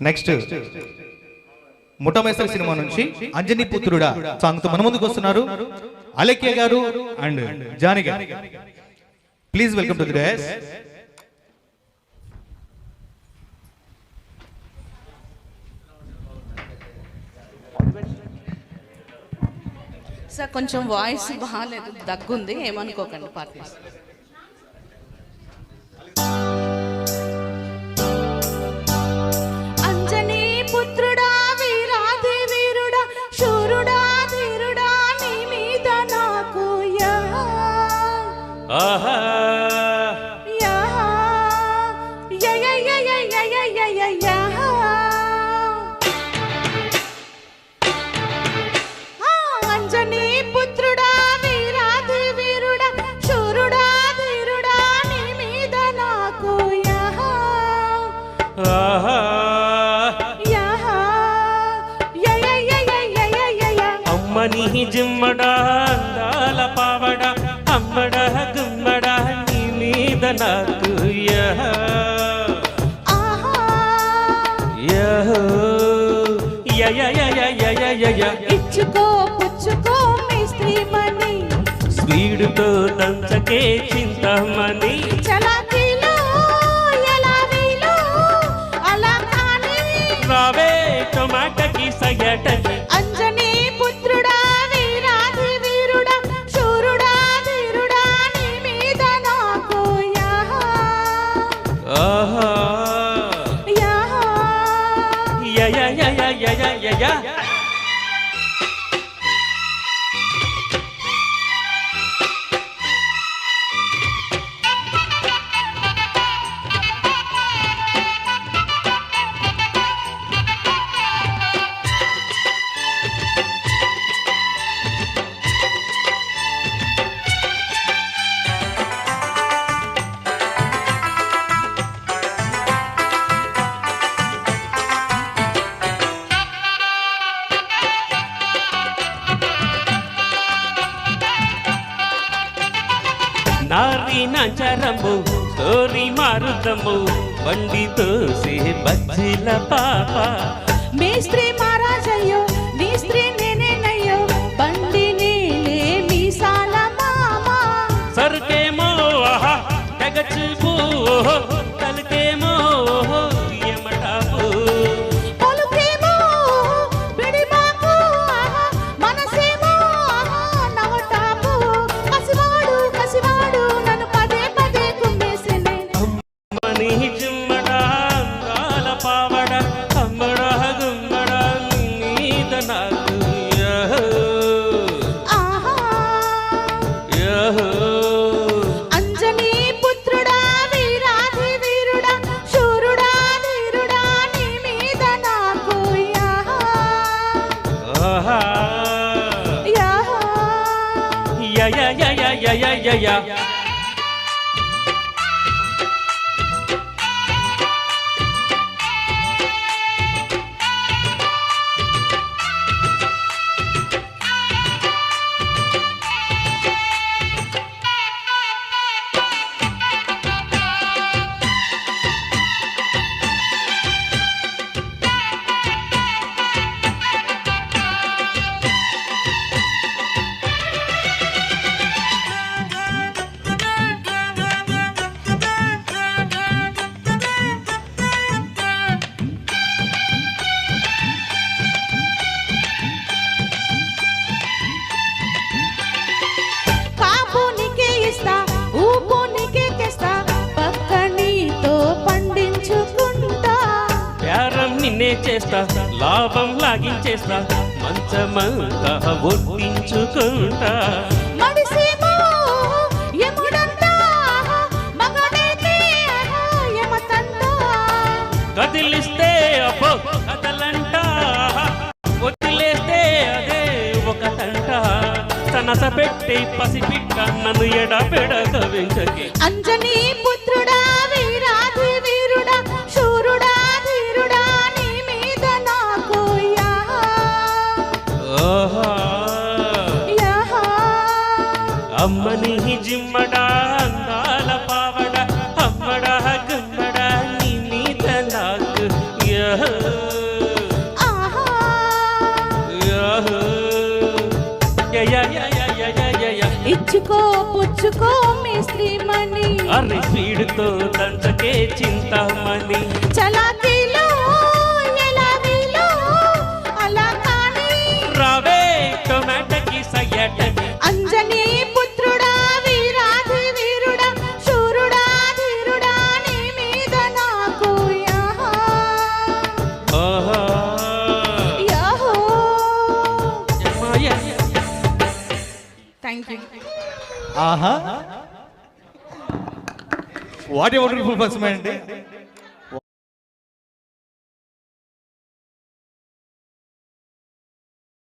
Next ముఠమేశ్వర cinema నుంచి Anjani పుత్రుడా song తో మన ముందుకు వస్తున్నారు అలెక్య గారు అండ్ జానీ గారు. Please welcome to the dais. Sir కొంచెం వాయిస్ బాగాలేదు, దగ్గుంది, ఏమనుకోకండి పార్టీస్. అంజనీ పుత్రుడా వీరాధి వీరుడా శూరుడా ధీరుడా నీ మీద నాకు అంజనీ పుత్రుడా వీరాధి వీరుడా శూరుడా ధీరుడా నీ మీద నాకు అమ్మని జిమ్మడా అందాల పావడా అమ్మడా గుమ్మడా నీ మీద నాకు ఇచ్చుకో పుచ్చుకో మేస్త్రీ మని స్పీడుతో దంచకే చింతమని చలాకీలో ఎలా వీలో అలా కాని రావే టమాటకి సగటకి అంజనీ పుత్రుడా వీరాధి వీరుడా శూరుడా ధీరుడా నీ మీద నాకు నారి నంచరము స్టోరీ మారుతము బండి తోసే బజ్జీల పాప మేస్త్రీ మహారాజయ్యో నీ స్త్రీ నేనేనయ్యో బండి నేనే మీసాల మామ సరుకేమో ఆహా తెగచూపు తలకేమో ఎమటాపు పలుకేమో బిడిమాకు మనసేమో నవటాపు కసివాడు కసివాడు నన్ను పదే పదే కుమ్మేసినే అమ్మని జిమ్మడా అందాల పావడ అమ్మడా గుమ్మడా నీద నాకు అంజనీ పుత్రుడా వీరాధి వీరుడా శూరుడా ధీరుడా నీ మీద నాకు కాపు నీకే ఇస్తా ఊపు నీకే తెస్తా పక్క నీతో పండించుకుంటా ప్యారం నిన్నే చేస్తా లాభం లాగించేస్తా మంచమంతా ఒట్టించుకుంటా మడిసేమో ఎముడంతా మగడైతే ఎమతంతా కదిలిస్తే అబ్బో కదలంట వదిలేస్తే అదే ఒక తంట తనస పెట్టి పసిపిట్ట నన్ను ఎడపెడక వెంచకి అంజనీ పుత్రుడా వీరాధి వీరుడా శూరుడా ధీరుడా నీ మీద నాకు అమ్మని జిమ్మడా అందాల పావడ అమ్మడా గుమ్మడా నీ మీద నాకు ఆహా ఇచ్చుకో పుచ్చుకో మేస్త్రీమణి అరే స్పీడ్తో దంచకే చింతామణి చలాకీలో ఎలాగీలో అలా కానీ రావే టొమాటోకి సయ్యటకి అంజనీ పుత్రుడా వీరాధి వీరుడా శూరుడా ధీరుడా నీ మీద నాకు యాహో ఆహా యాహో జమాయ థ్యాంక్ యూ ఆహా వాట్ ఏ వండర్ఫుల్ పర్ఫార్మెన్స్ అండి.